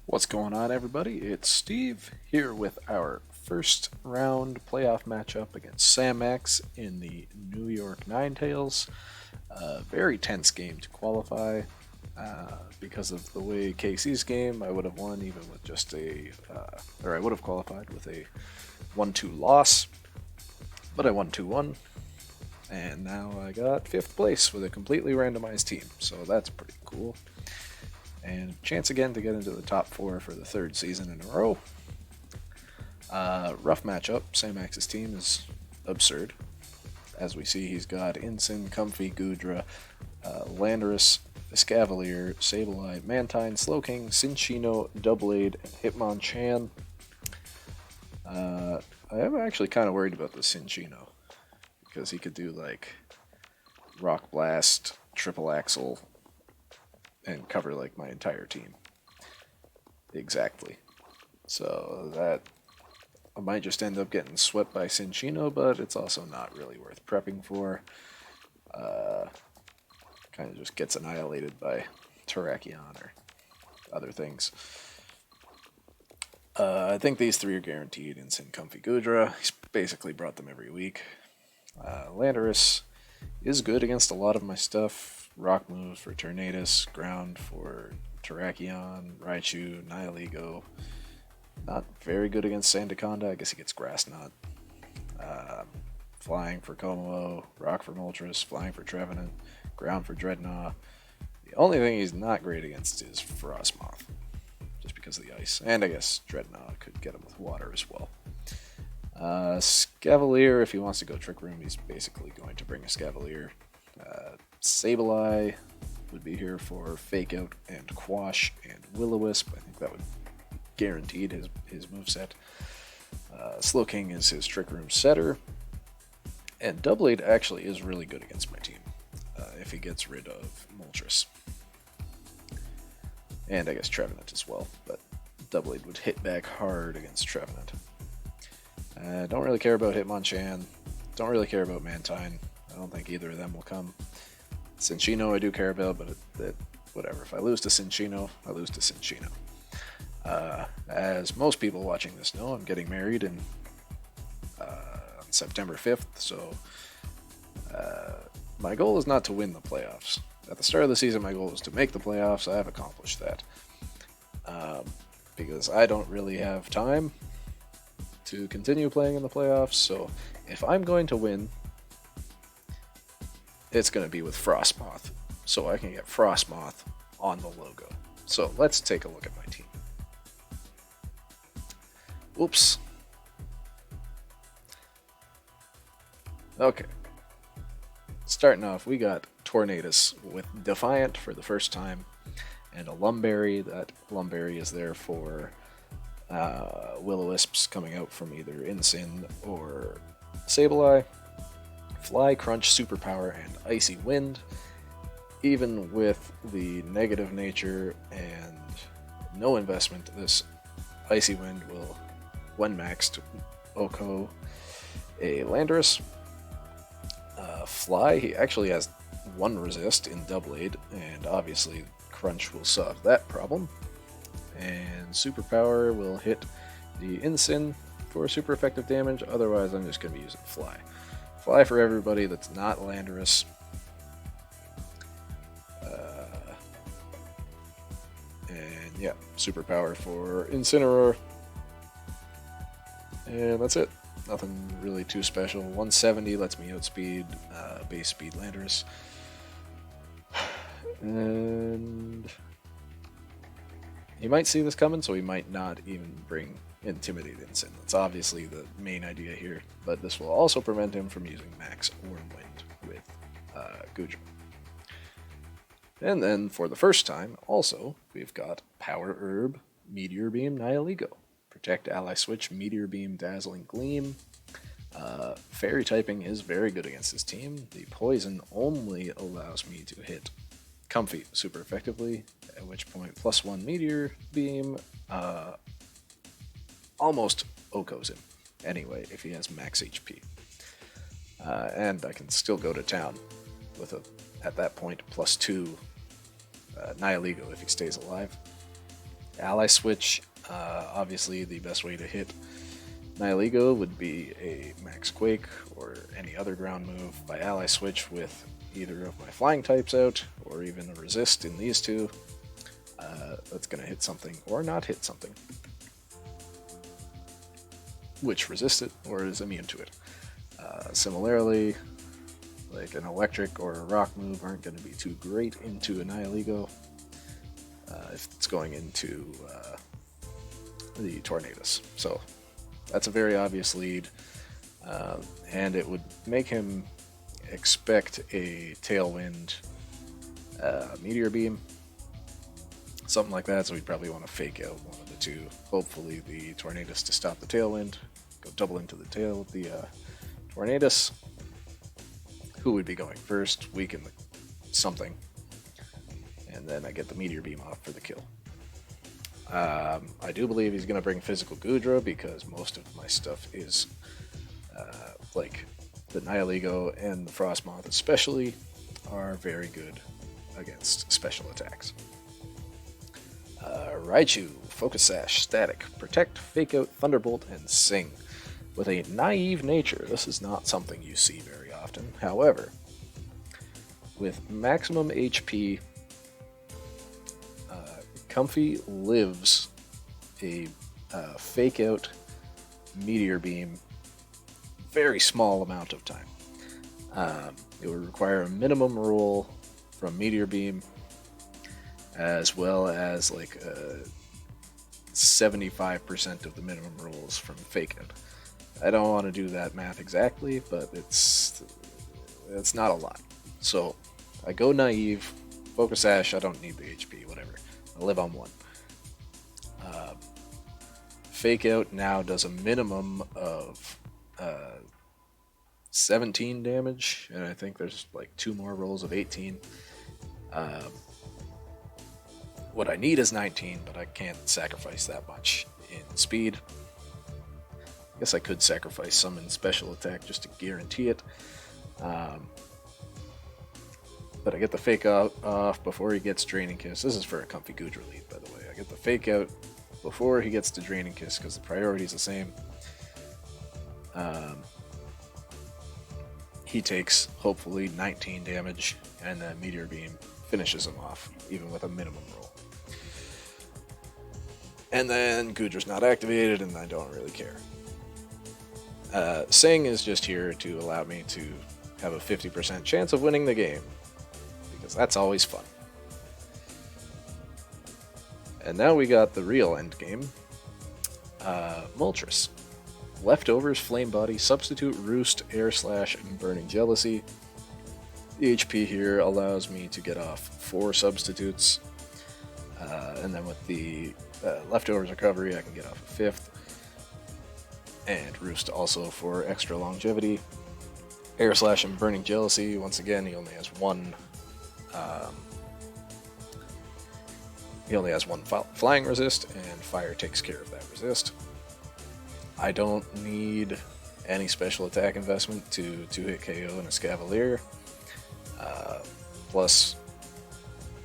What's going on, everybody? It's Steve here with our first round playoff matchup against Sam Max in the New York Ninetales. Very tense game to qualify. Because of the way KC's game, I would have won even with just I would have qualified with a 1-2 loss, but I won 2-1, and now I got 5th place with a completely randomized team, so that's pretty cool. And chance again to get into the top 4 for the 3rd season in a row. Rough matchup. Sam Max's team is absurd. As we see, he's got Ensign, Comfy, Gudra, Landorus, Escavalier, Sableye, Mantine, Slowking, Cinccino, Doubleade, and Hitmonchan. I am actually kind of worried about the Cinccino because he could do like Rock Blast, Triple Axle, and cover like my entire team. Exactly. So that I might just end up getting swept by Cinccino, but it's also not really worth prepping for. Kind of just gets annihilated by Terrakion or other things. I think these 3 are guaranteed. Ensign, Comfy, Gudra. He's basically brought them every week. Landorus is good against a lot of my stuff. Rock moves for Tornadus, ground for Terrakion, Raichu, Nihilego. Not very good against Sandaconda. I guess he gets Grass Knot. Flying for Kommo-o, Rock for Moltres, Flying for Trevenant, ground for Dreadnought. The only thing he's not great against is Frosmoth, just because of the ice. And I guess Dreadnought could get him with water as well. Scavalier, if he wants to go Trick Room, he's basically going to bring a Scavalier. Sableye would be here for Fake Out and Quash and Will-O-Wisp. I think that would guaranteed his moveset. Slowking is his Trick Room setter. And Doubleade actually is really good against my team if he gets rid of Moltres. And I guess Trevenant as well, but Doubleade would hit back hard against Trevenant. Don't really care about Hitmonchan. Don't really care about Mantine. I don't think either of them will come. Cinccino I do care about, but whatever. If I lose to Cinccino, I lose to Cinccino. As most people watching this know, I'm getting married on September 5th, so my goal is not to win the playoffs. At the start of the season, my goal was to make the playoffs. I have accomplished that. Because I don't really have time to continue playing in the playoffs, so if I'm going to win, it's going to be with Frosmoth, so I can get Frosmoth on the logo. So let's take a look at my team. Oops. Okay. Starting off, we got Tornadus with Defiant for the first time, and a Lumberry. That Lumberry is there for Will-O-Wisps coming out from either Ensign or Sableye. Fly, Crunch, Superpower, and Icy Wind. Even with the negative nature and no investment, this Icy Wind will, when maxed, Oko a Landorus. Fly, he actually has 1 resist in Doubleade, and obviously Crunch will solve that problem. And Superpower will hit the Ensign for super effective damage, otherwise I'm just going to be using Fly. Fly for everybody that's not Landorus. And yeah, Superpower for Incineroar. And that's it. Nothing really too special. 170 lets me outspeed base speed Landorus. And he might see this coming, so he might not even bring Intimidate Ensign. That's obviously the main idea here, but this will also prevent him from using Max or Wind with Gudra. And then for the first time, also, we've got Power Herb, Meteor Beam, Nihilego. Protect, Ally Switch, Meteor Beam, Dazzling Gleam. Fairy typing is very good against this team. The Poison only allows me to hit Comfy super effectively, at which point +1 Meteor Beam almost Okos him anyway if he has max HP. And I can still go to town with at that point +2 Nihilego if he stays alive. Ally switch, obviously the best way to hit Nihilego would be a Max Quake or any other ground move by ally switch with either of my flying types out or even a resist in these two. That's going to hit something or not hit something, which resists it or is immune to it. Similarly, like an electric or a rock move aren't going to be too great into a Nihilego if it's going into the Tornadus. So that's a very obvious lead, and it would make him expect a Tailwind Meteor Beam, something like that, so we'd probably want to fake out one of the two. Hopefully the Tornadus to stop the Tailwind, go double into the tail of the Tornadus. Who would be going first? Weaken the something, and then I get the Meteor Beam off for the kill. I do believe he's going to bring Physical Gudra because most of my stuff is like the Nihilego and the Frosmoth especially are very good against special attacks. Raichu, Focus Sash, Static, Protect, Fake Out, Thunderbolt, and Sing. With a naive nature, this is not something you see very often. However, with maximum HP, Comfy lives a Fake Out Meteor Beam very small amount of time. It would require a minimum roll from Meteor Beam as well as like 75% of the minimum rolls from Fake Out. I don't want to do that math exactly, but it's not a lot. So I go naive, Focus Sash, I don't need the HP, whatever. I live on one. Fake Out now does a minimum of 17 damage, and I think there's like 2 more rolls of 18. What I need is 19, but I can't sacrifice that much in speed. I guess I could sacrifice some in special attack just to guarantee it. But I get the Fake Out off before he gets Draining Kiss. This is for a Comfy Gudra lead, by the way. I get the Fake Out before he gets to Draining Kiss because the priority is the same. He takes, hopefully, 19 damage, and then Meteor Beam finishes him off, even with a minimum roll. And then Gudra's not activated, and I don't really care. Sing is just here to allow me to have a 50% chance of winning the game, because that's always fun. And now we got the real end game. Moltres. Leftovers, Flame Body, Substitute, Roost, Air Slash, and Burning Jealousy. The HP here allows me to get off 4 substitutes, and then with the Leftovers Recovery I can get off a 5th. And Roost also for extra longevity. Air Slash and Burning Jealousy, once again, he only has one. He only has one flying resist, and fire takes care of that resist. I don't need any special attack investment to hit KO in a Scavalier. Plus,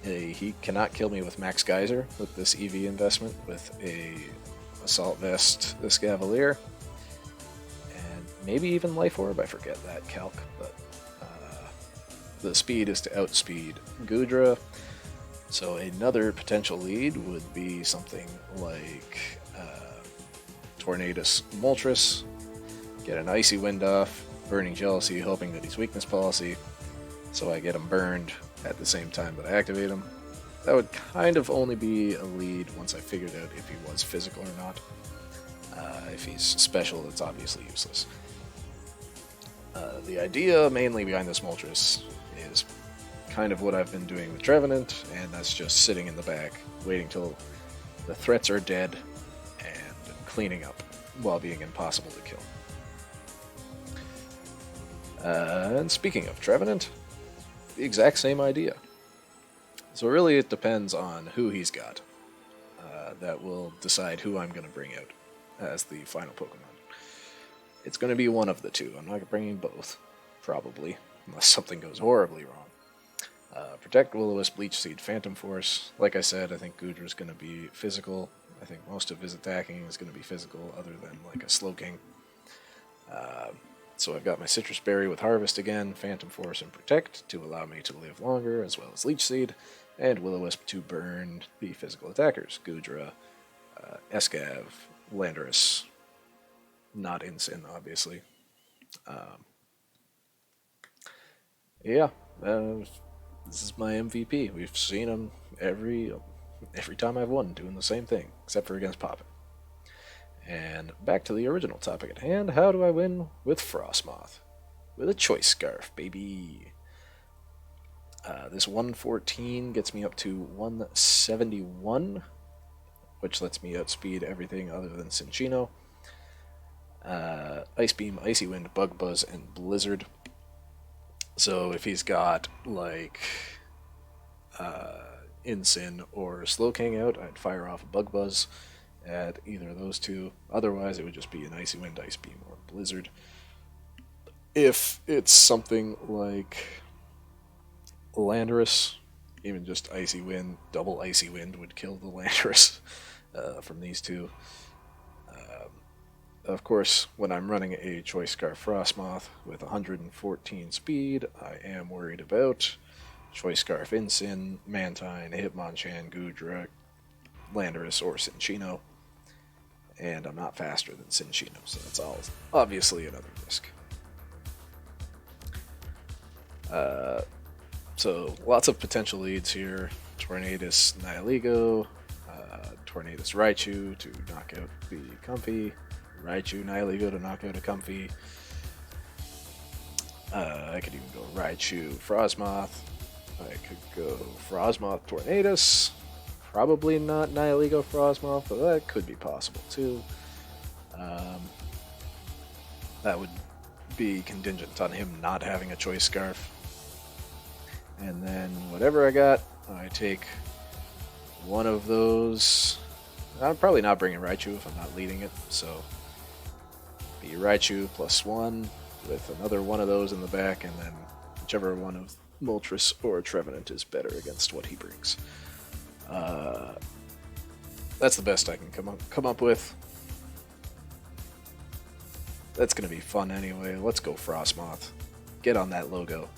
he cannot kill me with Max Geyser with this EV investment with a Assault Vest, the Scavalier. Maybe even Life Orb, I forget that calc, but the speed is to outspeed Gudra. So another potential lead would be something like Tornadus Moltres, get an Icy Wind off, Burning Jealousy, hoping that he's Weakness Policy, so I get him burned at the same time that I activate him. That would kind of only be a lead once I figured out if he was physical or not. If he's special, it's obviously useless. The idea mainly behind this Moltres is kind of what I've been doing with Trevenant, and that's just sitting in the back, waiting till the threats are dead, and cleaning up while being impossible to kill. And speaking of Trevenant, the exact same idea. So really it depends on who he's got. That will decide who I'm going to bring out as the final Pokemon. It's going to be one of the two. I'm not bringing both, probably, unless something goes horribly wrong. Protect, Will-O-Wisp, Leech Seed, Phantom Force. Like I said, I think Goodra's going to be physical. I think most of his attacking is going to be physical, other than like a Slowking. So I've got my Citrus Berry with Harvest again, Phantom Force, and Protect to allow me to live longer, as well as Leech Seed, and Will-O-Wisp to burn the physical attackers. Goodra, Escav, Landorus, not Ensign, obviously. Yeah, this is my MVP. We've seen him every time I've won doing the same thing, except for against Poppin. And back to the original topic at hand, how do I win with Frosmoth? With a Choice Scarf, baby. This 114 gets me up to 171, which lets me outspeed everything other than Cinccino. Ice Beam, Icy Wind, Bug Buzz, and Blizzard. So if he's got like Ensign or Slowking out, I'd fire off a Bug Buzz at either of those two. Otherwise, it would just be an Icy Wind, Ice Beam, or Blizzard. If it's something like Landorus, even just Icy Wind, double Icy Wind would kill the Landorus from these two. Of course, when I'm running a Choice Scarf Frosmoth with 114 speed, I am worried about Choice Scarf Ensign, Mantine, Hitmonchan, Goodra, Landorus, or Cinccino. And I'm not faster than Cinccino, so that's all obviously another risk. So lots of potential leads here. Tornadus Nihilego, Tornadus Raichu to knock out the Comfy, Raichu Nihilego to knock out a Comfy. I could even go Raichu Frosmoth. I could go Frosmoth Tornadus. Probably not Nihilego Frosmoth, but that could be possible too. That would be contingent on him not having a Choice Scarf. And then whatever I got, I take one of those. I'm probably not bringing Raichu if I'm not leading it, so be Raichu +1 with another one of those in the back, and then whichever one of Moltres or Trevenant is better against what he brings. That's the best I can come up with. That's going to be fun anyway. Let's go Frosmoth. Get on that logo.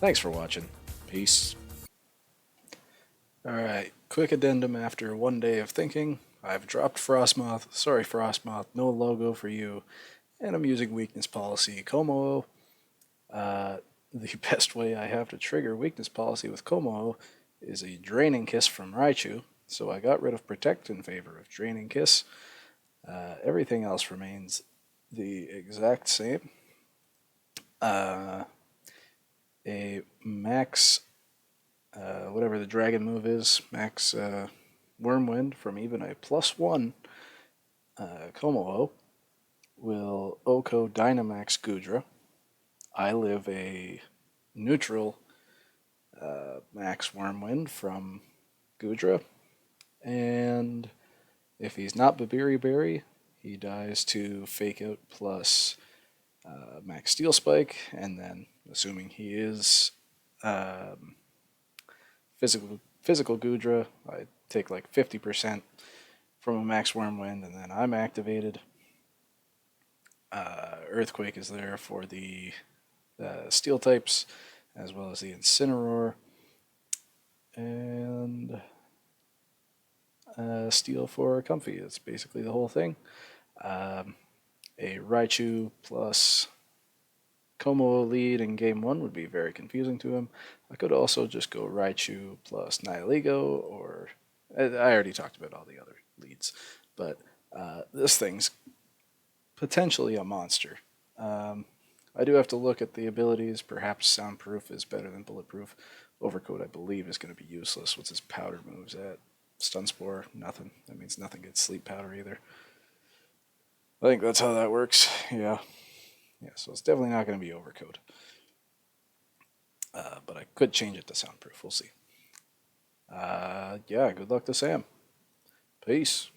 Thanks for watching. Peace. Alright, quick addendum after one day of thinking. I've dropped Frosmoth. Sorry, Frosmoth, no logo for you. And I'm using weakness policy Kommo-o. The best way I have to trigger weakness policy with Kommo-o is a Draining Kiss from Raichu. So I got rid of Protect in favor of Draining Kiss. Everything else remains the exact same. A max, whatever the dragon move is, max Wormwind from even a +1 Kommo-o will Oko Dynamax Goodra. I live a neutral max Wormwind from Goodra. And if he's not Babiri Berry, he dies to Fake Out plus max Steel Spike, and then assuming he is physical Goodra, I take like 50% from a max Wormwind, and then I'm activated. Earthquake is there for the Steel types, as well as the Incineroar, and Steel for Comfy. That's basically the whole thing. A Raichu plus Kommo-o lead in Game 1 would be very confusing to him. I could also just go Raichu plus Nihilego, or I already talked about all the other leads, but this thing's potentially a monster. I do have to look at the abilities. Perhaps Soundproof is better than Bulletproof. Overcoat, I believe, is going to be useless. What's his powder moves at? Stun Spore, nothing. That means nothing gets Sleep Powder either. I think that's how that works. Yeah, so it's definitely not going to be Overcoat. But I could change it to Soundproof. We'll see. Yeah, good luck to Sam. Peace.